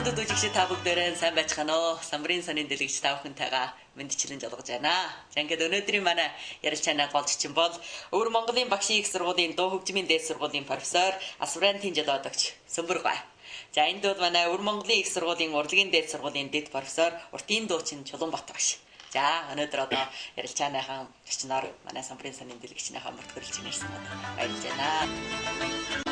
хүндэт үжигч та бүгдээрээ сайн байцгаана уу? Самбарын сонин дэлгэж та бүхэнтэйгээ мэдчилэн жолгож байна. За ингээд өнөөдрийн манай ярилцааны голччин бол Өвөр Монголын багшийн их сургуулийн дуу хөгжмийн дээд сургуулийн профессор Асврантын жолоодогч Сөмбөргой. За энд бол манай Өвөр Монголын их сургуулийн урлагийн дээд сургуулийн дэд профессор Уртын дуучин Чулуунбат багш. За өнөөдөр одоо ярилцааныхан төчнөр манай самбарын сонин дэлгэцнийхээ бүртгүүлж ирсэн байна. Баярлж байна.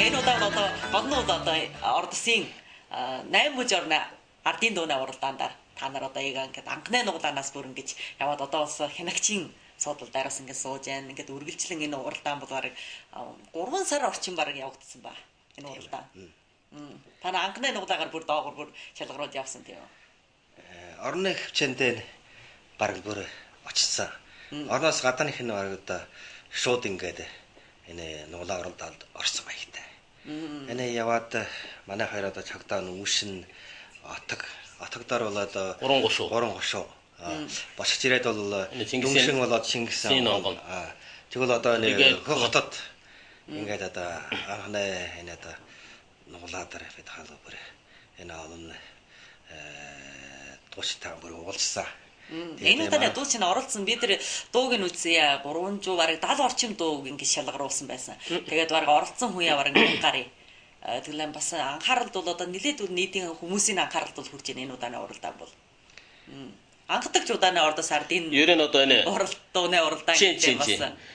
Энэ удаа одоо годнууд одоо ордсын 8 мужи орны ардын дууны уралдаанд та нар одоо яг ингээд анхны нуглаанаас бүр ингэж яваад одоо бас хянагчийн суудлал дээрээс ингээд сууж байна. Ингээд үргэлжлэн энэ уралдаан бол бараг 3 сар орчим бараг явагдсан ба энэ уралдаан. Та нар анхны нуглаагаар бүр доогор бүр шалгаруулж явсан тийм үү? Орны хвчэндээ бараг бүр очсон. Орноос гадаах нь бараг одоо шууд ингээд энэ нуглаа уралдаанд орсон баяртай. Энэ яваад манай хоёр одоо цагдаа нүшин отогдоор бол одоо 3 гушуу босч ирээд бол дүншин болоод Шингисэн тэгвэл одоо нэг хотод ингээд одоо анхны энэ одоо нуглаадаар бид хаалга бүр энэ олон дууштай бүр уулзсан. Энэ удаа дуучин оролцсон бид нар дууг нь үзье 300 бараг 70 орчим дууг ингэ шалгаруулсан байсан. Тэгээд бараг оролцсон хүн яваар ингэ гарыг. Тэгэлэн бас анхааралд бол одоо нилээд нийтийн хүмүүсийн анхааралд бол хүрч байна энэ удааны уралдаан бол. Анхдагч удааны ордос ардын ер нь одоо энэ дууны уралдаан гэдэг бас.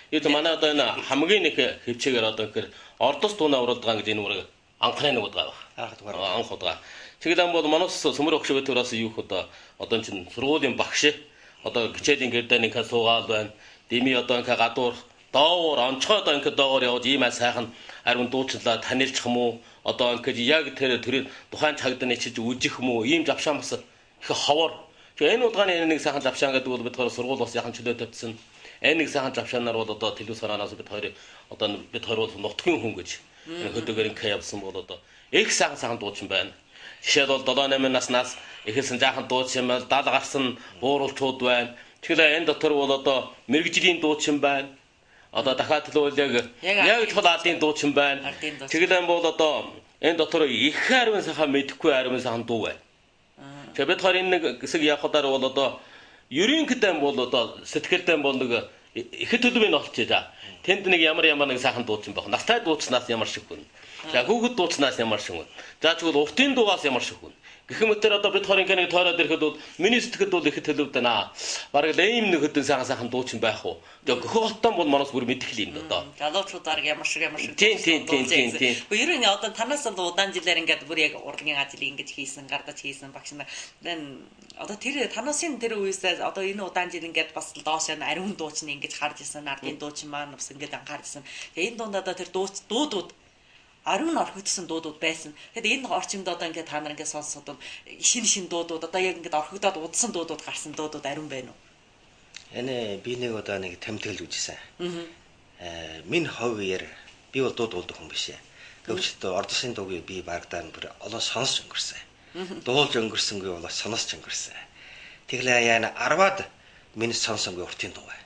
Юу манай одоо энэ хамгийн нэг хөвчөөр одоо гэхээр ордос дууны уралдаан гэж энэ үрэг анхны нэг удаа байна. Анх удаа. Тэгэлэн бол манус Сөмөр өгш өтөөс юу одоо чинь сургуулийн багш одоо гिचээлийн гэрдээ нэг суугаал байна. Дими одоо ингээ гадуур доогоор онцгой одоо ингээ доогоор явж ийм сайхан ариун дуучлаа танилчих юм уу? Одоо ингээ яг тэр тухайн цагт нечиж үжих юм уу? Ийм завшаан бас их ховор. Тэгээ энэ удгааны нэг сайхан завшаан гэдэг бол бид хоёр сургууль бас яхан чөлөө тавьсан. Энэ нэг сайхан завшаанаар бол одоо телевиз хараанаас бид хоёр бол нутгийн хүн гэж хөдөөгөр ингээ явсан бол одоо их сайхан дуучин байна. Жишээд бол 7-8 наснаас эхэлсэн жаахан дуучин юм, 70 гарсан бууралчууд байна. Тэгэхээр энэ дотор бол одоо мэрэгжлийн дуучин байна. Одоо дахиад л яг чухал ардын дуучин байна. Тэгэлэн бол одоо энэ дотор их ариун сайхан мэдэхгүй ариун сайхан дуу байна. Тэгээ бид хоёр энэ нэг хэсэг явахаар бол одоо ерөнхийдөө бол одоо сэтгэлдээ бол нэг их төлөвийн олж байгаа. Тэнд нэг ямар нэг сайхан дуучин байх. Настай дууцнаас ямар шиг хүн. За хүүхэд дууцнаас ямар шиг хүн. За чигвэл уртын дуугаас ямар шиг хүн. Гэх мэтэр одоо бид хоёрын нэг тойроод ирэхэд бол миний сэтгэлд бол их төлөвдөн бараг ийм нэг хөдөн сайхан дуучин байх уу. Тэгээ гөхөөлтөн бол манаас бүр мэдэх л юм одоо. Залуучуудаар ямар шиг. Тийм. Гэхдээ ер нь одоо танаас л удаан жилээр ингээд бүр яг урлагийн ажил ингэж хийсэн, гардаж хийсэн багш нар. Одоо тэр танасын тэр үеэс одоо энэ удаан жил ингээд бас доош нь ариун дуучин ингэж харж исэн, ардын дуучин маань бас ингээд анхаарч исэн. Тэгээ энэ дунд одоо тэр дуудууд ариун орхигдсон дуудууд байсан. Тэгэхэд энэ орчимд одоо ингээд та нар ингээд сонсоод шин дуудууд одоо яг ингээд орхигдоод удсан дуудууд гарсан дуудууд ариун байна уу? Энэ би нэг удаа нэг тэмдэглэж үзсэн. Минь ховъер би бол дууд уулдаг хүн биш ээ. Гэвч ордосын дуугийг би багтаа бүр олон сонсч өнгөрсөн. Дуулж өнгөрсөнгүй бол сонсч өнгөрсөн. Тэглээ яана 10-аад минь сонсонгүй уртын дуу бай.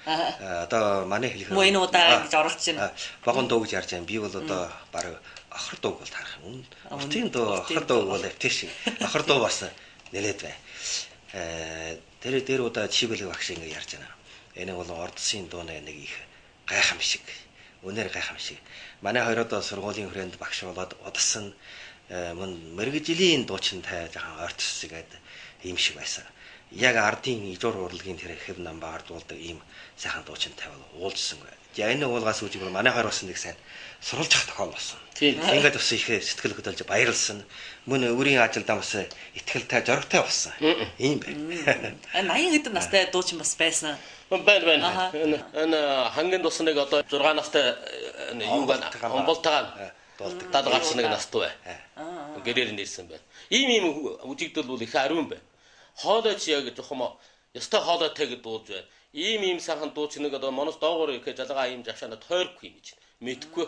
Одоо манай хэлэх юм энэ удаа гэж оруулж байна. Багон дуу гэж ярьж байгаа. Би бол одоо баг охор дууг бол харах юм. Уртын дуу охор дуу бол эвтэш. Охор дуу бас нэлээд бай. Тэр удаа чивэлэг багш ингэ ярьж байна. Энэ бол ордсын дууны нэг их гайхамшиг. Үнээр гайхамшиг. Манай хоёроо сургуулийн хүрээнд багш болоод удасан мэрэгжлийн дуучинтай жоохон ойртос гэдэг ийм шиг байсан. Яг ардын ижуур урлагийн тэр хэв намбаар дуулдаг ийм сайхан дуучинтай бол уулзсангүй. За энэ уулгаас үүж манай хоёр бас нэг сайн сурулж ах тохиол болсон. Ингээд бас их сэтгэл хөдлөж баярлсан. Мөн өөрийн ажилдаа бас ихтгэлтэй зоригтой болсон. Ийм байна. 80 хэдэн настай дуучин бас байсан. Байна. Энэ хангийн дусныг одоо 6 настай юу гана Монголтойгоо дуулдаг. Дад гарсан нэг настай бай. Гэрээр нэрсэн байна. Ийм үжигдэл бол их ариун байна. Хоолойч яг жоохон ёстой хоолойтой гэж дуулж байна. ийм сайхан дуу чи нэг одоо моноос доогоор их жалгаа ийм жавшаана тойрхгүй гэж мэдхгүй.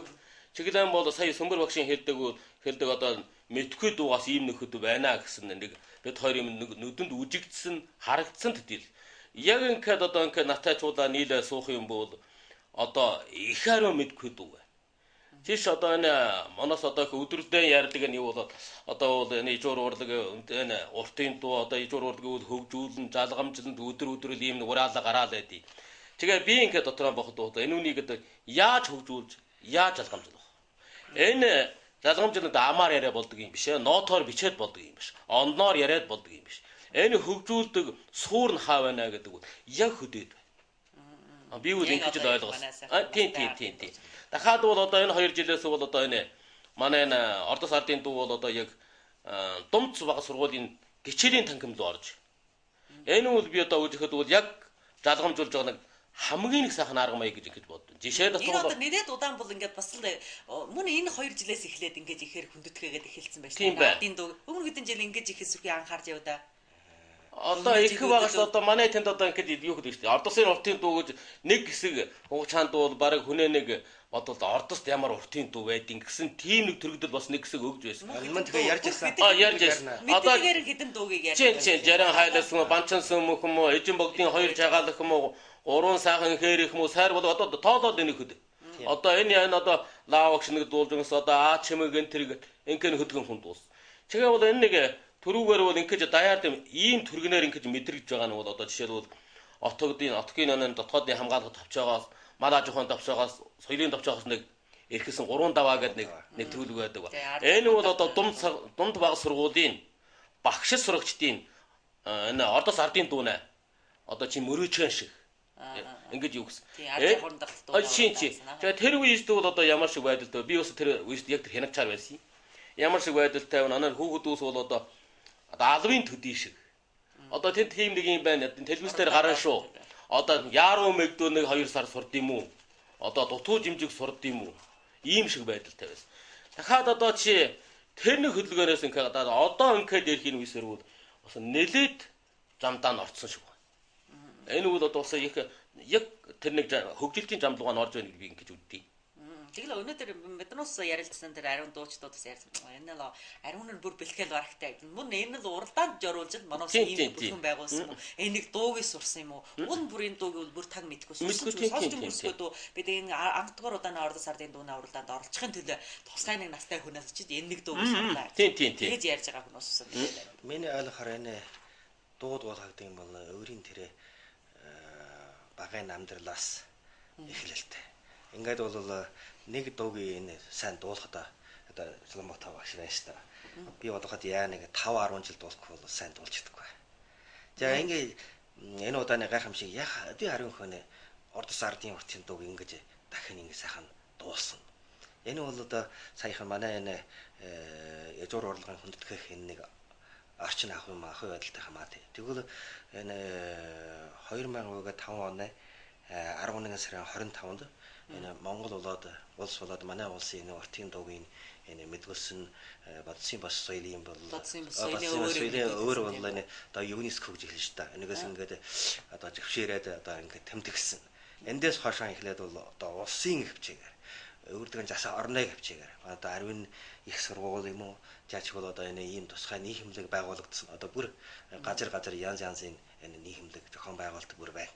Чиглэн бол сая Сөмбөр багшийн хэлдэг одоо мэдхгүй дуугаас ийм нөхөд байна гэсэн нэг бид хоёр юм нүдэнд үжигдсэн харагдсан төдийл. Яг ингээд одоо ингээд натайчуулаа нийлээ суух юм бол одоо их хариу мэдхгүй дуу. Тийш одоо энэ моноос одоо их өдрөдөө ярьдаг нь юу бол одоо бол энэ ижуур урлаг энэ уртын дуу одоо ижуур урлагийг хөгжүүлэн жалгамжланд өдрөөр ийм ураалаа гараал байдий. Тэгээ би ингээд дотроо боход одоо энэ үнийг одоо яаж хөгжүүлж яаж жалгамжлах. Энэ жалгамжланд амаар яриа болдог юм биш ээ. Нотоор бичээд болдог юм биш. Ондноор яриад болдог юм биш. Энэ хөгжүүлдэг суур нь хаа байна гэдэг нь яг хөдөөд. Би үл ингэж л ойлгосон. Тийм. Дахиад бол одоо энэ 2 жилээс бол одоо энэ манай энэ Ордос ардын дуу бол одоо яг Думц бага сургуулийн гичээлийн танхимд орж. Энэ үл би одоо үжихэд бол яг жалгамжуулж байгаа нэг хамгийн их сайхан арга маяг гэж боддог. Жишээ нь одоо нэрэд удаан бол ингээд бас л мөн энэ 2 жилээс эхлээд ингээд ихээр хүндэтгэгээд эхэлсэн байж таа. Ардын дуу өмнө хэдэн жил ингээд ихээс үхий анхаарч яв да. Одоо их багаас одоо манай тэнд одоо ингээд юу гэдэг чинь Ордосын уртын дуу гэж нэг хэсэг хугацаанд бол баг хүнээ нэг бодвол Ордост ямар уртын дуу байдгийг гэсэн тийм нэг төрөгдөл бас нэг хэсэг өгж байсан. Мөн тэгээ ярьж ирсэн. Ярьж ирсэн. Одоо хэдэн дуугийг ярьж. Чинь жаран хайлаас юм банчан сүмөх юм уу эжин богдын хоёр жагаалах юм уу уран сайхан хэрэх юм уу сайр бол одоо тоолоод энэ хөд. Одоо энэ одоо лаавагш нэг дуулжгаас одоо аа чимэгэн тэрэг инкэн хөдгөн хүн дуус. Тэгээ бол энэ нэг төрүүгээр бол ингэж даяар ийм төргнээр ингэж мэдрэгж байгаа нь бол одоо жишээлбэл отгийн онын дотоодын хамгаалалт тавчаагаас малаа жохон тавчаагаас соёлын тавчаагаас нэг эрхэсэн 3 даваа гэдэг нэг төрөлөг байдаг ба. Энэ бол одоо дунд баг сургуулийн багш сурагчдын энэ Ордос ардын дуу нэ одоо чи мөрөөчөн шиг ингэж юу гэсэн. Тэгээ тэр үеэс бол одоо ямар шиг байдалтай би бас тэр үеэс яг тэр хянагчаар байсан. Ямар шиг байдалтай вэ? Анаа хүүхдүүс бол одоо алвын төдий шиг. Одоо тэнд тийм нэг юм байна. Телевиз дээр гарна шүү. Одоо яаруу мэгдөө нэг 2 сар сурд юм уу? Одоо дутуу жимжиг сурд юм уу? Ийм шиг байдалтай байсан. Дахиад одоо чи тэр нэг хөдөлгөөнөөс ингээд одоо ингээд ярих юм үсэр бол бас нэлээд замдаа нь орцсон шиг байна. Энэ үл одоо бас яг тэр нэг хөгжилтийн замдуугаар нь орж байна гэж би ингэж үздэй. Тэгэл өнөөдөр биднээс ярилцсан тэр ариун дуучдууд бас ярьсан. Энэ л ариун нь бүр бэлтгэл барахтай. Мөн энэ л уралдаанд жоруулж манаас ийм бүхэн байгуулсан юм уу? Энийг дуугийн сурсан юм уу? Уг бүрийн дууг бол бүр таг мэдгүй сурсан. Сонсч өмсгөөдөө бид энэ анхдугаар удааны Ордос ардын дууны уралдаанд оролцохын төлөө тусгай нэг настай хүнээс ч энэ нэг дууг сурлаа. Тийм. Тэгэж ярьж байгаа хүмүүс ус. Миний ойлгохоор энэ дууд болгодог юм бол өөрийн тэр багын амьдралаас эхлэлтэй. Ингээд бол нэг дуугийн энэ сайн дуулахад одоо Соломбот багш байж та. Би бодоход яа нэг 5-10 жил дуулах бол сайн дуулж чадахгүй. За ингээд энэ удааны гайхамшиг яг би ариун хөнөө Ордос ардын уртын дууг ингэж дахин ингэ сайхан дуулсан. Энэ бол одоо саяхан манай энэ язуур урлагын хүндэтгэх энэ нэг орчин ах байдалтай хамаатай. Тэгвэл энэ 2005 оны 11 сарын 25-нд энэ Монгол улс болоод манай улсын энэ уртын дуугийн энэ мэдгүүлсэн бодсын бас соёлын бол соёлын өөр бол энэ одоо ЮНЕСКО гэж хэлж та. Энэгээс ингээд одоо зөвшөөрөөд одоо ингээд тэмдэгсэн. Эндээс хойшоо эхлээд бол одоо улсын хвчээгээр өөрдгөн жасаа орны хвчээгээр одоо Арвин их сургууль юм уу жаач бол одоо энэ ийм тусгай нийгэмлэг байгуулагдсан. Одоо бүр газар янз янзын энэ нийгэмлэг зохион байгуулалт бүр байна.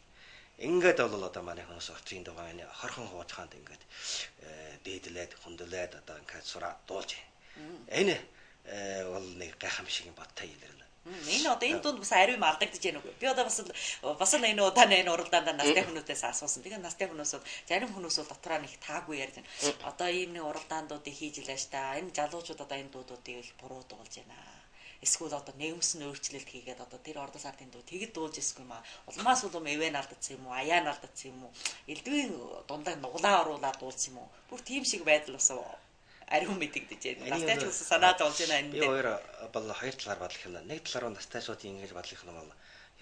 Ингээд бол одоо манай хүмүүс уртын дуугаа энэ хорхон хуучгаанд ингээд дээдлээд хүндлээд одоо ингээд сураа дуулж байна. Энэ бол нэг гайхамшиг бодтой илэрлээ. Энэ одоо энэ дунд бас ариун алдагдаж байна уу? Би одоо бас л энэ удааны энэ уралдаанд настай хүмүүстээс асуусан. Тэгээ настай хүмүүс бол зарим хүмүүс бол дотроо нэг таагүй ярьж байна. Одоо ийм нэг уралдаандуудыг хийж илааш та. Энэ залуучууд одоо энэ дуудуудыг их буруу дуулж байна. Эсвэл одоо нэмсэн өөрчлөлт хийгээд одоо тэр Ордос ардын дуу тэгэд дуулж ирсгүй юм аа. Улмаас улам эвэн алдсан юм уу? Аяа нь алдсан юм уу? Элдвийн дундаа нуглаа оруулаад дуулсан юм уу? Бүр тийм шиг байдал бас ариун мэдэгдэж байна. Настайч ус санаа зовж байна энэ. Би хоёр бол хоёр талаар бодлох юм. Нэг талаар настайчуудын ингэж бодлох юм бол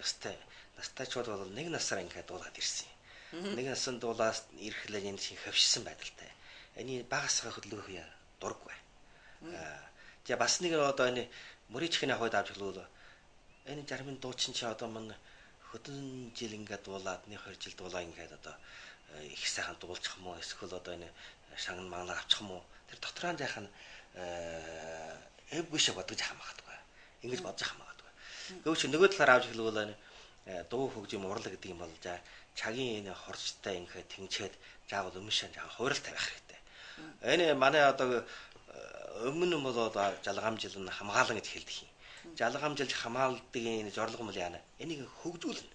ёстой. Настайчууд бол нэг насаар ингэж дуулаад ирсэн юм. Нэг насанд дуулаас ирэхлээр энэ шиг хөвшсөн байдалтай. Эний багасгаа хөдөлгөх юм дурггүй. За бас нэг одоо энэ мөрийчхийн ахуйд авч гэлвэл энэ жармын дуучин чи одоо мань хөдөн жил ингээд дуулаад 1-2 жил дуулаа ингээд одоо их сайхан дуулчих юм уу эсвэл одоо энэ шагнал мангал авчих юм уу тэр дотроо жаахан эвгүй шиг бодож хамаагаадгүй. Ингэж бодож хамаагаадгүй. Гэвч нөгөө талаар авч хэлбэл дуу хөгжим урлаг гэдэг юм бол чагийн энэ хорцтой ингээд тэнцээд заавал өмнөшөө жаахан хууралтай байх хэрэгтэй. Энэ манай одоо өмнө нь бол одоо жалгамжил нь хамгаалан гэж хэлдэг юм. Жалгамжилж хамгаалдаг энэ зорилго мөл яана. Энийг хөгжүүлнэ.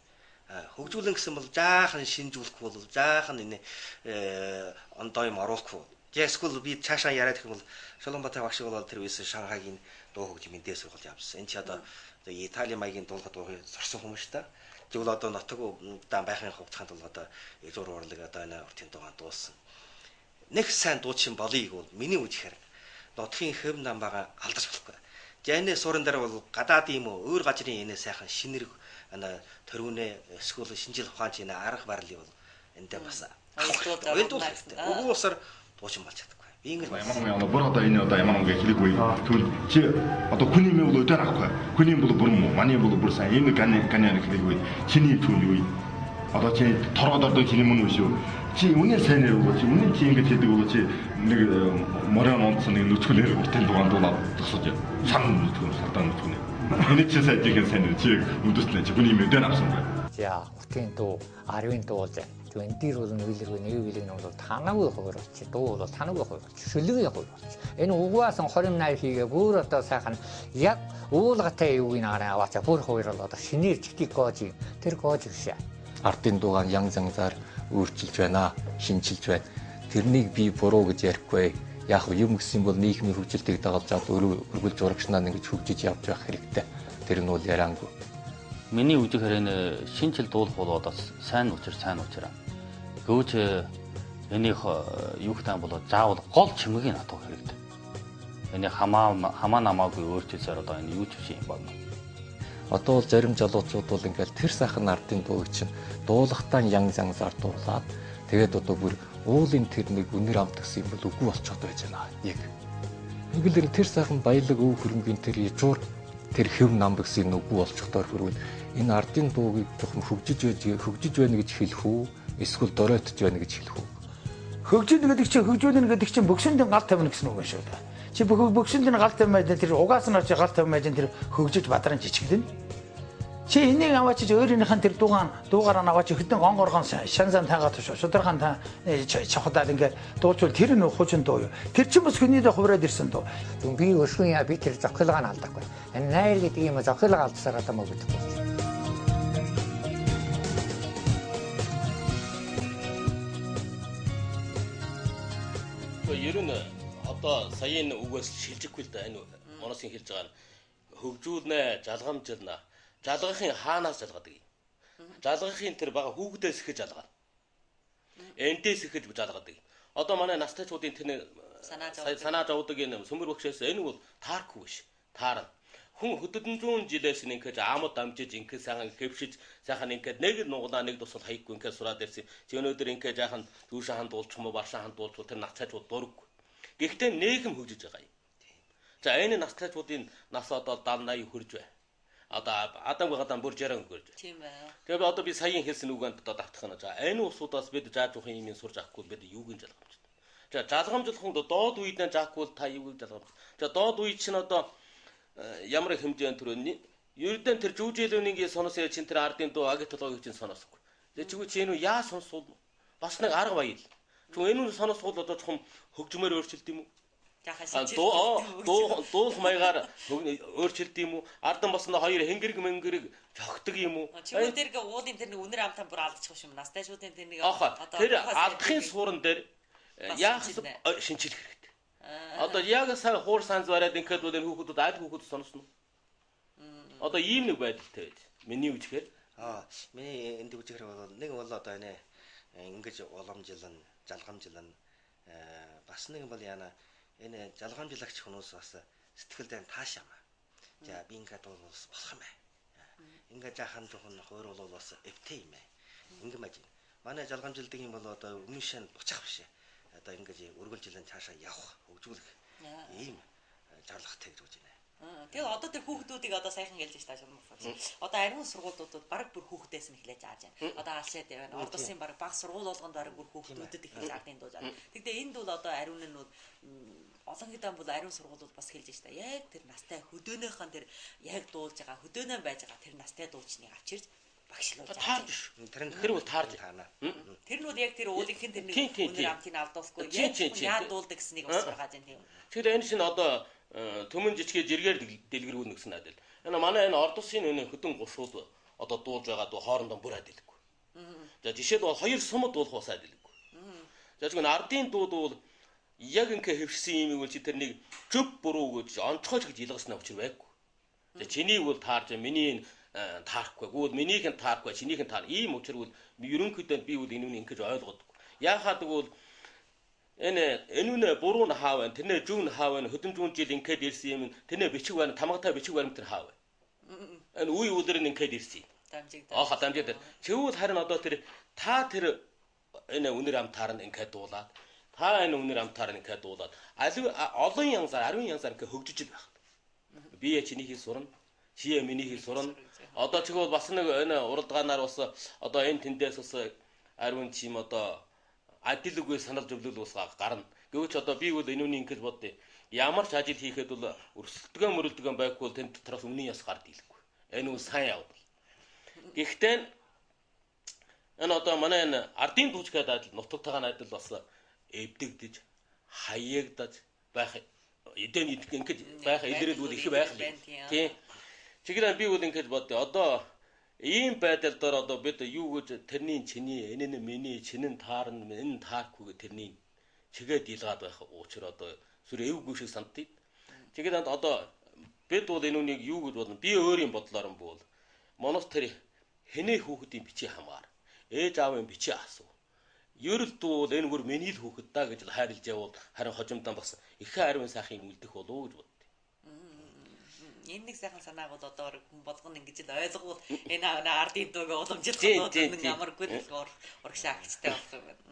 Хөгжүүлэн гэсэн бол жаахан шинжүүлэх бол жаахан энэ ондоо юм оруулахгүй. Эсвэл би цаашаа яриад гэх юм бол Шоломбатай багш бол тэр үеэс Шанхайгийн дуу хөгжмийн дээд сургууль явсан. Энэ ч одоо Италийн маягийн дуулахад дуугыг зорсон хүмүүс та. Тэгвэл одоо нутаг удаан байхын хугацаанд бол одоо язгуур урлаг одоо энэ уртын дуугаа дуулсан. Нэг сайн дуучин болыг бол миний үжихээр нутгийн хэв намбага алдаж болохгүй. Жаны суурин дээр бол гадаад юм уу өөр газрын энэ сайхан шинэрэг төрүүнээ эсвэл шинжил ухаанч энэ арга барилыг бол эндээ бас үгүй усаар дуучин болж чадахгүй. Би ингэж ямар бүр одоо энэ одоо ямар нэг хэлэггүй. Тэгвэл чи одоо хүний юм бол өдөр авахгүй. Хүний юм бол бүр юм уу? Манай юм бол бүр сайн. Энэ ганы хэлэггүй. Чиний түүн юу? Одоо чи торгоод ордог чиний мөн үү шүү. Чи үнэ сайн нэр өгөө чи үнэ чи ингэж хэлдэг бол чи нэг морон онцсон нэг нүцгүлээр бүтээл дугаан дуулаад тасаж шан нүцгүл сардан нүцгүл. Энэ чи сайжийн сайн нэр чи өдөслөө чи хүний юм өдөр авсан бай. За утгийн дуу 10-ын дуу л энэ дээр бол нүгэлэргүй нэг билэг нь бол танаагүй хуваар чи дуу бол танаагүй хуваар шүлгийн хуваар. Энэ угаасан 28 хийгээ бүр одоо сайхан яг уулгатай юу гинаараа аваачаа бүр хуваар бол одоо шинээр чигтик гоож тэр гоож гişэ. Ардын дуугаа ян занзаар өөрчилж байна, шинжилж байна. Тэрнийг би буруу гэж ярихгүй. Яг юм гэсэн бол нийгмийн хөгжилтийг дагалж чад өргөл зурагчнаа ингэж хөгжиж явж байх хэрэгтэй. Тэр нь бол яриангүй. Миний үжигээр энэ шинжил дуулах бол одоо сайн учраа. Гэвч энийг юу гэх юм бол заавал гол чимэгийг натах хэрэгтэй. Энийг хамаа намаагүй өөрчилсээр одоо энэ юу ч биш юм байна. Одоо бол зарим залуучууд бол ингээл тэр сайхан ардын дууг чинь дуулахтаа ян занзаар дуулаад тэгээд одоо бүр уулын тэр нэг үнэр амт гэсэн юм бол үгүй болчиход байж байна. Яг. Ингээл тэр сайхан баялаг өв хөрөнгөний тэр ижуур тэр хэв нам гэсэн үгүй болчихдоор хүрвэл энэ ардын дуугийг жоохон хөгжиж байна гэж хэлэх үү? Эсвэл доройтж байна гэж хэлэх үү? Хөгжиж хөгжүүлнэ гэдэг чинь бөксөндийн гал тавина гэсэн үг шүү дээ. Чи бөксөндийн гал тавина тэр угаас нь очиж гал тавина тэр хөгжиж бадран жижигдэн. Чи энийг аваач өөрийнхөө тэр дуугаараа аваач хөдөн гонгоргон шансан таагаад шударгаан та чавхадаад ингээд дуучвал тэр нь хуучин дуу юу. Тэр чинь бас хүний дэ хувраад ирсэн дуу. Би өшгөн яа би тэр зохилгоо нь алдахгүй. Энэ найр гэдэг юм зохилгоо алдсараа тамаа гэдэг болж. Ер нь одоо саяын үгээс шилжихгүй л да энэ моносын хэлж байгаа нь хөгжүүлнэ, жалгамжилна. Жалгахын хаанаас жалгадаг юм? Жалгахын тэр бага хүүхдээс ихэж жалгаана. Энтээс ихэж жалгадаг. Одоо манай настайчуудын тэр санаа зовдөг энэ сүмэр багшаас энэ бол таархгүй биш. Таарна. Хүн хөдөлгөөн зүүн жилээс ингээд аамд амжиж ингээд сайхан хэвшиж сайхан ингээд нэг нуглаа нэг тусал хаяхгүй ингээд сураад ирсэн. Чи өнөөдөр ингээд жаахан зүүшээ ханд дуулчих юм уу, баршаа ханд дуулчих тэр настайчууд дурггүй. Гэхдээ нийгэм хөгжиж байгаа юм. За энэ настайчуудын нас одоо 70 80 хүрж байна. Одоо гадаа бүр 60 хүрж байна. Тийм байна. Тэгээ одоо би саяын хэлсэн үгэнд одоо давтах нь. За энэ усудаас бид зааж ухын юм сурж авахгүй бид юуг нь жалгамж. За жалгамжлах хүн доод үед нь заахгүй та юуг жалгамж. За доод үед чинь одоо ямар хэмжээнд төрөний ердэн тэр жүжийлүүнийг сонсоо чин тэр ардын дуу агитологийг чин сонсохгүй. Тэгээ чигүү чи энэ яа сонсвол бас нэг арга баял. Чүн энэ сонсвол одоо чухам хөгжмөр өөрчлөлт юм уу? Дуу маягаар өөрчлөлт юм уу? Ардан босноо хоёр хэнгэрэг мэнгэрэг цогтөг юм уу? Чигүү тэр уулын тэр үнэр амтан бүр алдчих юм. Настайчуудын тэр нэг одоо тэр алдахын суурин дээр яах шинжилэх хэрэгтэй. Одоо яг сайн хуур санз бариад ингээд бол энэ хүүхдүүд аль хүүхдүүд сонсно. Одоо ийм нэг байдалтай байж. Миний үжихээр миний энд үжихээр бол нэг бол одоо энэ ингэж уламжилна, жалгамжилна. Бас нэг бол яана энэ жалгамжлагч хүмүүс бас сэтгэлдээ тааш юм. За би ингээд бол болох юм байна. Ингээд жаахан жоохон хойр бол бас эвтэй юм байна. Ингэ мэж. Манай жалгамжилдаг юм бол одоо өмнөшөө буцах биш. Одоо ингэж өргөлжилэн цаашаа явах, хөгжүүлэх ийм зорилготой гэж үзэж байна. Тэгээд одоо тэр хүүхдүүдийг одоо сайхан ялж штаа шууд мөн. Одоо ариун сургуулиудад баг бүр хүүхдээс нь эхлэж зааж байна. Одоо алшаад байна. Орд улсын баг сургууль болгонд баг бүр хүүхдүүдэд эхлэж ардын дуу зааж. Тэгтээ энд бол одоо ариун нь олон хэдэн бол ариун сургуулиуд бас хэлж штаа. Яг тэр настай хөдөөнийхэн тэр яг дуулж байгаа хөдөөнөө байж байгаа тэр настай дуучныг авчирж багшлуулж таарж шүү. Тэр бол таарж таана. Тэр нь яг тэр уулынхын тэр нэг өнөр амтын авдуулахгүй яг яа дуулдаг гэснийг бас гаргаж байна тийм. Тэгэхээр энэ шин одоо төмөн жижиг жиргээр дэлгэрүүлнэ гэсэн надад. Энэ манай энэ орд улсын энэ хөдөн гушууд одоо дуулж байгаа дуу хоорондоо бүрээд дэлгэхгүй. За жишээд бол хоёр сумд дуулах усаад дэлгэхгүй. За зөвхөн ардын дууд бол яг ингээ хөвсөн юм уу чи тэр нэг чөв буруу гэж онцгойч гэж илгаснаа учир байхгүй. За чиний бол таарж миний таарахгүй. Гүйл минийх нь таарахгүй, чинийх нь таар. Ийм учир бол ерөнхийдөө би бол энэ үнийг ингэж ойлгодгүй. Яахад гэвэл энэ буруу нь хаав байна. Тэрнээ зөв нь хаав байна. Хөдөлмжүүн жил ингээд ирсэн юм. Тэрнээ бичиг байна. Тамгатай бичиг баримт тэр хаав байна. Энэ үе өдөр нь ингээд ирсэн. Дамжигдаа. Дамжигдаа. Чивүүл харин одоо тэр та тэр энэ үнэр амтаар нь ингээд дуулаад та энэ үнэр амтаар нь ингээд дуулаад олон янзаар 10 янзаар ингээд хөгжиж байх. Би чинийхийг сурна. Чи минийхийг сурна. Одоо ч бол бас нэг энэ уралдаанаар бас одоо энэ тэндээс бас ариун чим одоо адилгүй санал зөвлөл бас гарна. Гэвч одоо би бол энэ үнийг ингэж бодъё. Ямар ч ажил хийхэд бол өрсөлдгөө мөрөлдгөө байхгүй тэнд дотроос өмнө яс гард ийлэхгүй. Энэ үл сайн явдал. Гэхдээ энэ одоо манай энэ ардын дууч гэдэг адил нутагтайгаа адил бас эвдэгдэж хаягдаж байх эдэн ингэж байх илрээд үл их байх юм. Тийм. Чигээр би бол ингэж бодъё. Одоо ийм байдал дээр одоо бид юу гэж тэрний чиний энэ нь миний чинэн таарна энэ таархгүй тэрний чигээд илгаад байх учраас одоо сүр эвгүй шиг сандтыг. Тэгээд одоо бид бол энэ үнийг юу гэж бодно? Би өөрийн бодлоор нь бол моноос тэр хэнээ хүүхдийн бичиг хамгаар ээж аавын бичиг асуу. Ерөл дүүл энэ бүр миний л хүүхэд даа гэж хайрлж явбал харин хожимдаа бас их ариун сайхыг үлдэх болов уу гэж боддог. Энэ нэг сайхан санааг бол одоо хүн болгоно ингэж л ойлгуул энэ ардын дууг уламжилсан нэг амаргүй л урагшаа агчтай болсон байна.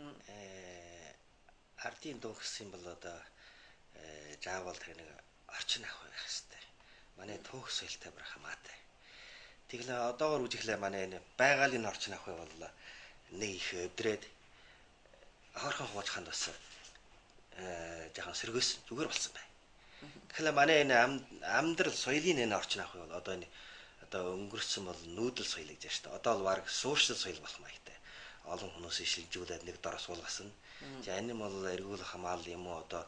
Ардын дуу гэсэн бол одоо заавал тэр нэг орчин ах байх хэрэгтэй. Манай төөх соёлтой бүр хамаатай. Тэглээ одоогор үжиглээ манай энэ байгалийн орчин ах бол нэг их өвдрээд хоорхон хуучханд бас жаахан сэргөөс зүгээр болсон байна. Тэгэхээр манай энэ амьдрал соёлын энэ орчин ах бол одоо энэ одоо өнгөрсөн бол нүүдэл соёл гэж байна шүү дээ. Одоо бол баг сууршил соёл болох маягтай. Олон хүмүүсийг шилжүүлээд нэг дор суулгасан. За энэ бол эргүүл хамгаалал юм уу одоо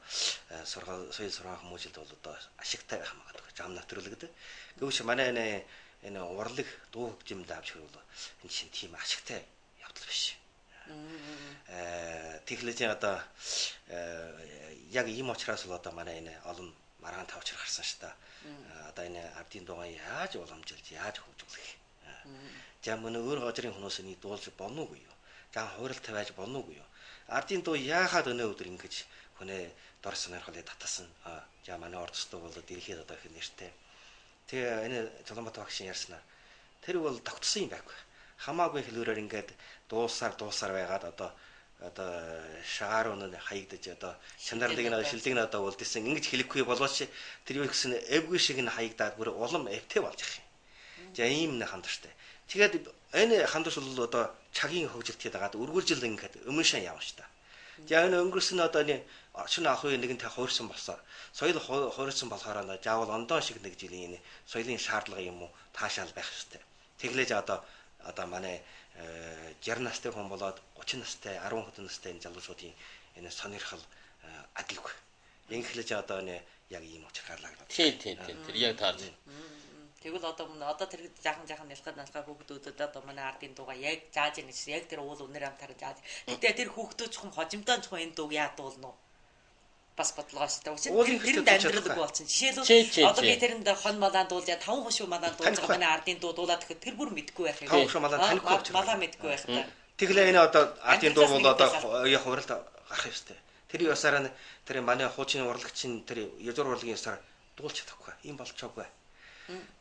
соёл сургаан хүмүүжилд бол одоо ашигтай байх магадгүй. Зам нэвтрүүлэгдэ. Гэвч манай энэ урлаг дуу хөгжимд авч хөрвөл энэ чинь тийм ашигтай явдал биш. Тэгэхээр одоо яг ийм учраас л одоо манай энэ олон маргаан тавчрах гарсан ш та. Одоо энэ ардын дуугаа яаж уламжилж яаж хөгжүүлэх. За мөн өөр хожрын хүмүүс энийг дуулж болно уу юу? За хууралтай байж болно уу юу? Ардын дуу яахад өнөө өдөр ингэж хүнээ дор сонирхолыг татсан. За манай ордостоо бол дэлхийд одоо их нэртэй. Тэгээ энэ Чулуунбаатар багшийн ярьснаар тэр бол тогтсон юм байхгүй. Хамаагүй хэлбэрээр ингээд дуусаар байгаад одоо шагаар өнө хаягдаж одоо шандаарлыг нь шилдэг нь одоо үлдсэн ингэж хэлэхгүй болооч тэр юу гэсэн эвгүй шиг нь хаягдаад бүр улам эвтэй болж их юм. За ийм нэг хандвартай. Тэгээд энэ хандварч бол одоо цагийн хөгжилтэд дагаад үргэлжил ингээд өмнө шан явна ш та. За энэ өнгөрсөн одоо энэ орчин ах үе нэгэнтэй хуурсан болсон. Соёл хуурсан болохоор заавал ондоо шиг нэг жилийн соёлын шаардлага юм уу таашаал байх хэрэгтэй. Тэглэж одоо манай 60 настай хүн болоод 30 настай 10 хэдэн настай энэ залуучуудын энэ сонирхол адилгүй. Инхлэж одоо энэ яг ийм учрахаалаа гэдэг. Тийм тэр яг таарч. Тэгвэл одоо тэр жаахан нялхаа хүүхдүүдэд одоо манай ардын дууга яг зааж ийн гэж яг тэр уул үнэр амтаар зааж. Гэтэ тэр хүүхдүүд чухам хожимдоо чухам энэ дууг яадуулна уу? Бас бодлогоо шүү дээ. Тэрэнд амьдралгүй болсон. Жишээлбэл одоо би тэрэнд хон малаан дуулж 5 хошуу малаан дуулж байгаа манай ардын дуу дуулаад гэхэд тэр бүр мэдгүй байх юм. 5 хошуу малаан танихгүй малаа мэдгүй байх та. Тэглээ энэ одоо ардын дуу бол одоо хувиралд гарах ёстой. Тэр ёсоор тэр манай хуучин урлагчин тэр ёзор урлагийн ёсоор дуулж чадахгүй. Ийм болчихоогүй.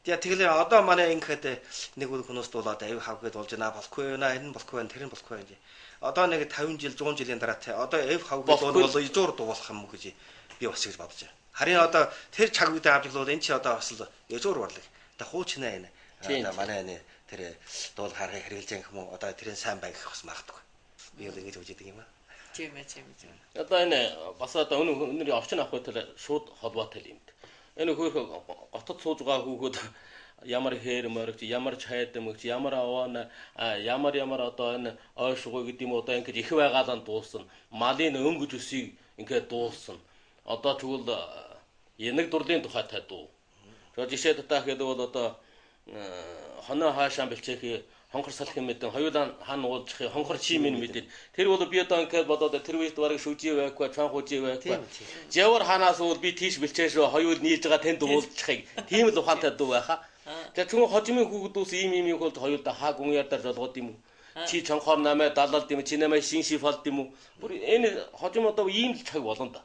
Тэглээ одоо манай ингэхэд нэг хүнээс дуулаад ав хав гэдээ болж байна болохгүй байна. Энэ болохгүй байна. Тэр нь болохгүй байна. Одоо нэг 50 жил 100 жилийн дараа те одоо эв хавг бол ёзор дуулах юм гэж би бас гэж бодож байна. Харин одоо тэр чагуудын амжилтууд энэ чи одоо бас л язуур борлог. Одоо хуучнаа энэ. Одоо манай энэ тэр дуул харгыг хэрэгжилж байгаа юм уу? Одоо тэрийн сайн байх бас магадгүй. Би бол ингэж үздэг юм аа. Тийм. Одоо энэ бас одоо өнөр орчин авах хөтөл шууд холбоотой юм. Энэ хөөх готод сууж байгаа хүүхэд ямар хээр мөрөг ямар чайд мөг ямар аваана ямар одоо энэ ойшгоо гэдэг юм одоо ингэж их байгаалаа дуусна. Малын өнгөж өсийг ингээд дуусна. Одоо тэгвэл янаг дурлын тухайтай дуу. Тэгээд жишээ татах гэдэг бол одоо хоноо хаашаа бэлчээх хонхор салхи мэдэн хоёулаа хан уулзах хонхор чимэн мэдэн тэр бол би одоо ингээд бодоод тэр үед бараг шүжий байхгүй чан хужий байхгүй жавар ханаас бол би тийш бэлчээшөө хоёул нийлж байгаа тэнд уулзахыг тийм л ухаантай дуу байхаа. Тэгээд түн хожимын хүүхдүүс ийм бол хоёулаа хаа гүн ярдаар жолгоод юм уу чи чонхоор намайг далалд юм чи намайг шин шифалд юм уу бүр энэ хожим одоо ийм л цаг болно да.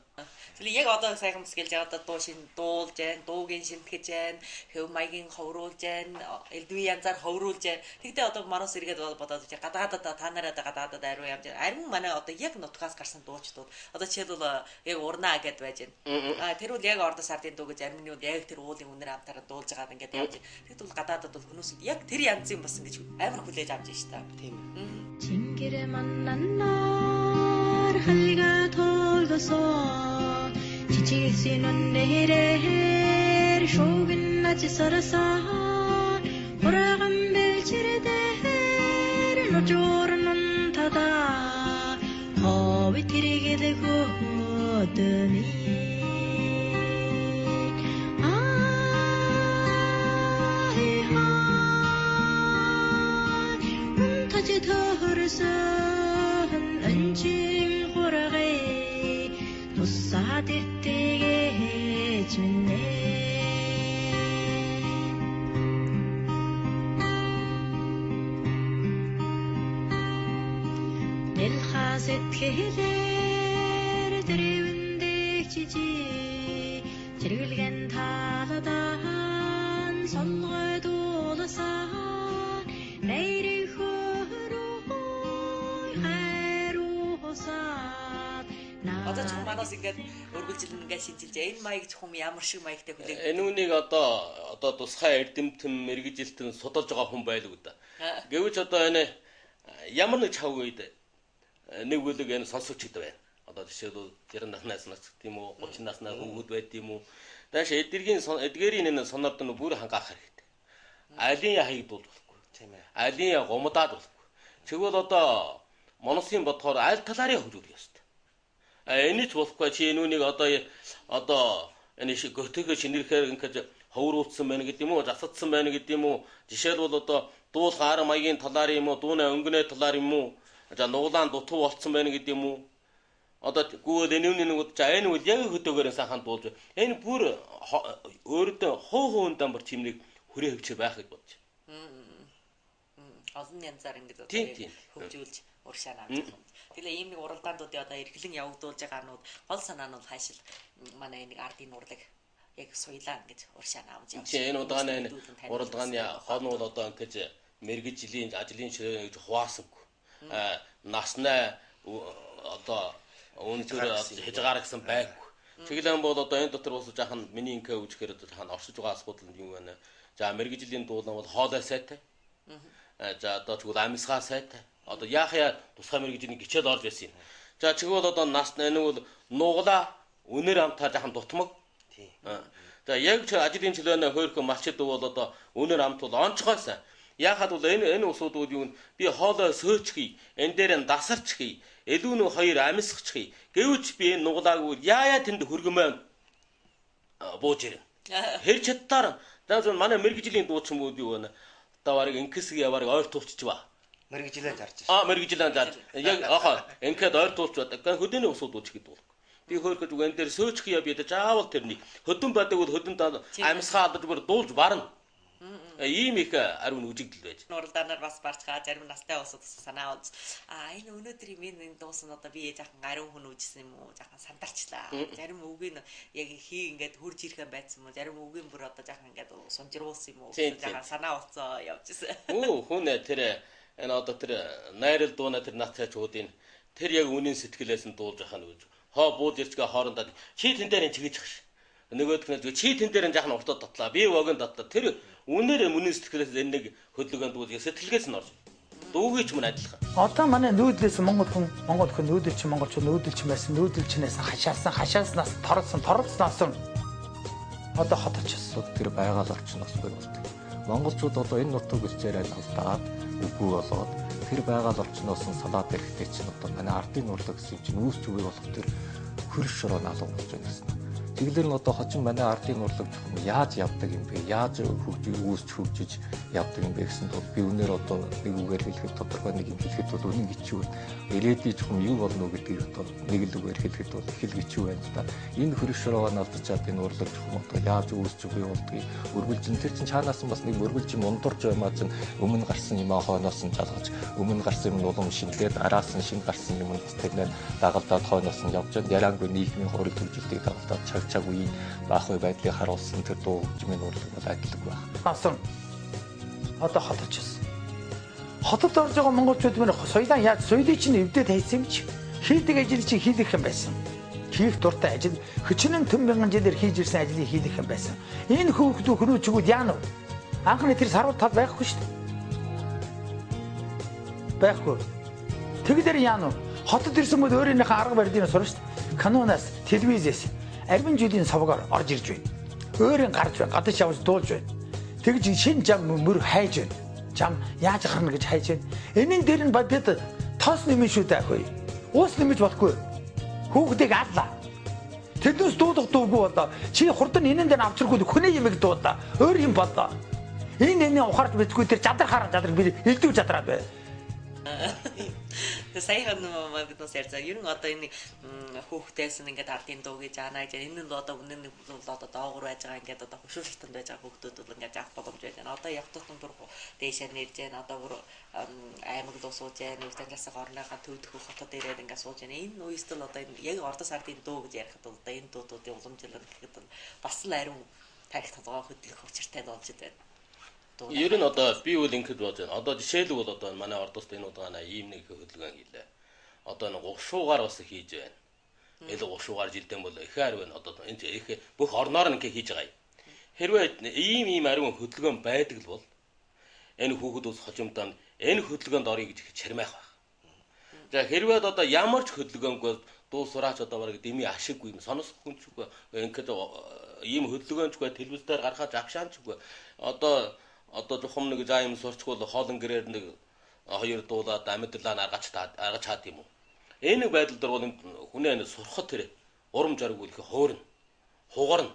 Яг одоо сайхан мэсгэлж байгаа одоо дуулж जैन, дуугийн шинтгэж जैन, хэв маягийн ховруулж जैन, элдвийн янзаар ховруулж जैन. Тэгтээ одоо манус эргээд бодоод гадаадад та нараа гадаадад ариу явж. Ариун манай одоо яг нутгаас гарсан дуучдууд. Одоо жишээлбэл яг урнаа гэд байж байна. Тэр үл яг ордос ардын дуу гэж аримны үл яг тэр уулын үнэр амтаараа дуулж байгаа ингээд явж. Тэгт бол гадаадад бол хүмүүсд яг тэр янзын бас ингэж амар хүлээж авч штэ. Тийм. Чингэрэ маннанаар халга толгосоо 지치시는 내일에 쇼긴 나지 서러서 호라간 벨치르데 노조르는 타다 허위 티리게 되고 어둠이 아이하 문타지 더르서 은진 호라게 무사대대게 주네 nelhaset keler derevinde çiçi çirgilgen tağdan songa dolasa neyri хөрөй хайруулсаа одоо ч манаас ингээд өргөлжлэн ингээд шинжилж энэ маяг чухам ямар шиг маягтай хүлээг. Энэ үнийг одоо тусгай эрдэмтэн мэрэгжилтэн судалж байгаа хүн байлгүй да. Гэвч одоо энэ ямар нэг чав үед нэг үлэг энэ сонсогч гэдэг байна. Одоо жишээлбэл 60 наснаас тийм үү 30 наснаа хүүхэд байд юм уу. Дааш эдгэрийн энэ сонорд нь бүр хангаах хэрэгтэй. Алин яхийг дуулахгүй тийм ээ. Алин гомдаад болохгүй. Тэгвэл одоо моносын бодохоор аль талаараа хөгжүүлэх ёстой. Энэ ч болохгүй чи энэ үнийг одоо энэ шиг готыг шинэрхээр ингэж ховруулсан байна гэдэг юм уу засагдсан байна гэдэг юм уу жишээлбэл одоо дуул гар маягийн талаар юм уу дууны өнгөнөө талаар юм уу за нуглаан дутуу болцсон байна гэдэг юм уу одоо гүйл энэ үнийг за энэ үл яг хөдөөгөр сайхан дуулж энэ бүр өөртөө хуу дамбар чимнийг хүрээ хөвчөө байх гэж бодож. Олон янзаар ингэж хөгжүүлж уршаа авч байгаа. Тэгэхээр ийм нэг уралдаандуудын одоо эргэлэн явагдуулж байгаа нууд гол санаа нь бол хайшил манай нэг ардын урлаг яг суйлаа ингэж уршаа авч явж. Энэ удааны уралдааны хол нь бол одоо ингэж мэрэгжлийн ажлын ширээ гэж хуваасангүй. Наснаа одоо өнцөр хязгаар гэсэн байхгүй. Тэгэлэн бол одоо энэ дотор бас жаахан миний инкэ үжихээр жаахан оршиж байгаа асуудал нь юу вэ? За мэрэгжлийн дуулан бол хоолой сайтай. За одоо тэгвэл амьсгаа сайтай. Одоо яахаа тусгай мэрэгжлийн гिचэл орж байсан юм. За чигвэл одоо нас энэ бол нуглаа өнөр амтаа жахан дутмаг. Тийм. За яг ч ажлын чөлөөнө хөөрхөн малчид бол одоо өнөр амт бол онцгойсон. Яахад бол энэ усуудууд юу би хоолой сөөчхий, энэ дээр нь дасарчхий, илүү нэг хоёр амьсгachхий. Гэвч би энэ нуглааг яая тэнд хөргөмөө бууж ирэн. Хэр чадтаар даа манай мэрэгжлийн дуучмууд юу вэ? Одоо барыг инксгийн барыг ойр туучч ба. Мэрэгжилэн зарж байна. Мэрэгжилэн зарж. Яг ингээд ойр туучч байдаг. Хөдөөний усууд үуч гэдэг бол. Би хөөхөж үгэн дээр сөөчхий би заавал тэрний хөдөн байдаг бол хөдөнд амьсгаа алдаж бүр дуулж барна. Ийм их ариун үжигдэл байж. Уралдаанаар бас барчгаа зарим настай усууд санаа онц. Энэ өнөөдрийн минь дуусан одоо би жаахан ариун хүн үжсэн юм уу? Жаахан сандарчлаа. Зарим үгийг яг хий ингээд хурж ирэх юм байсан юм уу? Зарим үгийн бүр одоо жаахан ингээд сунжруулсан юм уу? Жаахан санаа олцоо явжсэн. Хүн тэр энэ одоо тэр найрал дууна тэр натчуудын тэр яг үнийн сэтгэлээс нь дуулж ахаа нүж. Хоо бууд ирчгээ хоорондоо чи тэн дээр чигэж ах ш. Нөгөөх нь чи тэн дээр жаахан уртад татлаа. Би вогон татлаа. Тэр үнээр мөнийн сэтгэлээс энэ нэг хөдөлгөөнд дүүгээ сэтгэлгээс нь орж. Дүүгийч мөн адилхан. Одоо манай нүүдлээс Монгол хүн нүүдэлч монголч нүүдэлч байсан нүүдэлчнээс хашааснаас торолцноос одоо хотолчихсон. Тэр байгаль орчноос болдог. Монголчууд одоо энэ нутаг гэлцээрээ алдаад үгүй болоод тэр байгаль орчноос нь салаад ирэхдээ чинь одоо манай ардын урлаг гэсэн чинь үүсч үгүй болох тэр хөрш шороо налуу болж байна гэсэн. Тэгэлэр нь одоо хочин манай ардын урлаг яаж явдаг юм бэ? Яаж хөгжиж явдаг юм бэ гэсэн тул би үнээр одоо нэг үгээр хэлэхэд тодорхой нэг юм хэлэхэд бол үнэн гिचүү. Ирээдүйн чухам юу болно гэдгийг одоо нэг л үгээр хэлэхэд бол их л гिचүү байна л да. Энэ хөрш шороо налдаж чад энэ урлаг чухам одоо яаж үүсч үгүй болдгийг өргөлжин тэр чинь цаанаас нь бас нэг өргөлжин мундурж баймаа чинь өмнө гарсан юм хойноос нь жалгаж өмнө гарсан юм улам шинлээд араас нь шинэ гарсан юм бас тэрнээ дагалдаад хойноос нь явж яриангүй нийгмийн хурал хөгжилтийг дагалдаад цаг үеийн баах үе байдлыг харуулсан тэр дуу хөгжмийн урлаг бол адилгүй байна. Насан одоо хотолчихсон. Хотод орж байгаа монголчууд мөр соёлаа яаж соёлыг чинь эвдээд хайсан юм чи хийдэг ажил чинь хийх юм байсан. Хийх дуртай ажил хөчнөн төм мянган жилээр хийж ирсэн ажлыг хийх юм байсан. Энэ хөөхдөө хөрөөчгүүд яана вэ? Анхны тэр сарвал тал байхгүй шүү дээ. Байхгүй. Тэгдэр яана вэ? Хотод ирсэн бол өөрийнхөө арга барилыг сурна шүү дээ. Канонаас, телевизээс арвин жилийн савгаар орж ирж байна. Өөрийн гарч байна, гадаж явж дуулж байна. Тэгж шинэ зам мөр хайж байна. Зам яаж гарна гэж хайж байна. Энийн дээр нь бид тоос нэмэн шүү дээ ахгүй. Уус нэмэж болохгүй. Хүүхдийг аллаа. Тэднээс дуудах дуугүй болоо. Чи хурдан энэн дээр авчиргүй хүний юмэг дуудаа. Өөр юм болоо. Энэ ухаарч мэдгүй тэр жадар би элдв жадраад бай. Саяхан биднээс ярьцаа. Ер нь одоо энэ хүүхдээс ингээд ардын дуу гэж аана гэж энэ нь одоо үнэн нь одоо доогуур байж байгаа ингээд одоо хөшөө шалтгаан байж байгаа хүүхдүүд бол ингээд авах боломж байж байна. Одоо явтал түнбэр дээшээ нэрж байна. Одоо бүр аймаг дуу сууж байна. Өвтөнлөөс орныхаа төвдөх хотод ирээд ингээд сууж байна. Энэ үеэс л одоо яг ордос ардын дуу гэж ярихад бол одоо энэ дуудуудын уламжлал гэхэд бас л ариун тарих толгой хөдлөх учиртай болж байна. Ер нь одоо би үл ингэж бодож байна. Одоо жишээлбэл одоо манай ордост энэ удаа ийм нэг хөдөлгөөн хийлээ. Одоо нэг гушуугаар бас хийж байна. Эл гушуугаар жилдэн бол их арив байна. Одоо энэ их бүх орноор нэг хийж байгаа юм. Хэрвээ ийм ариун хөдөлгөөн байдаг л бол энэ хүүхэд ус хожимтанд энэ хөдөлгөөнд орё гэж чармайх байх. За хэрвээ одоо ямар ч хөдөлгөөнгүй дуу сураач одоо бараг дэмий ашиггүй юм сонос хүнчгүй ингээд ийм хөдөлгөөнчгүй телевизээр гаргаж авшаанчгүй одоо жохом нэг заа юм сурчгүй хоолн гэрээр нэг хоёр дуулаад амьдлаа аргаж чаад юм уу. Энэ байдал дээр бол хүнээ сурахад тэр урам зориг үлэх хугарна.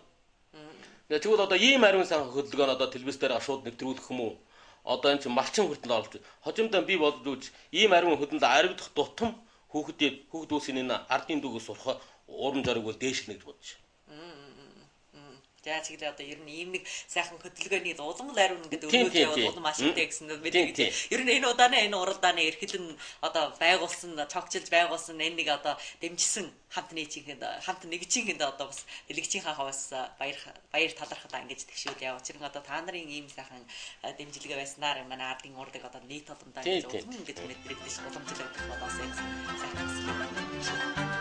Тэгвэл одоо ийм ариун сан хөдөлгөөн одоо телевизээр шууд нэвтрүүлэх юм уу? Одоо энэ чинь малчин хүртэл олж хожимдоо би болж үз ийм ариун хөдөлгөөнд аривдах дутам хүүхэд үсийн энэ ардын дүүгээс сурах урам зориг бол дээш нэгж бодож. За чиглээ одоо ер нь ийм нэг сайхан хөдөлгөөний улам ариун гэдэг өнөөдөр явал улам ашигтай гэсэн нь мэдээ. Ер нь энэ удааны энэ уралдааны эрхлэн одоо байгуулсан цогцолж байгуулсан энэ нэг одоо дэмжсэн хамт нэгжийнхэнд одоо бас дэлгэцийнхаа хаваас баяр талархал ингэж тэгшүүл яа. Учир нь одоо та нарын ийм сайхан дэмжлэгээ байснаар манай ардын урлаг одоо нийт олондоо ингэж улам ингэж мэдрэгдэж уламжлагдах болоосэй. Сайхан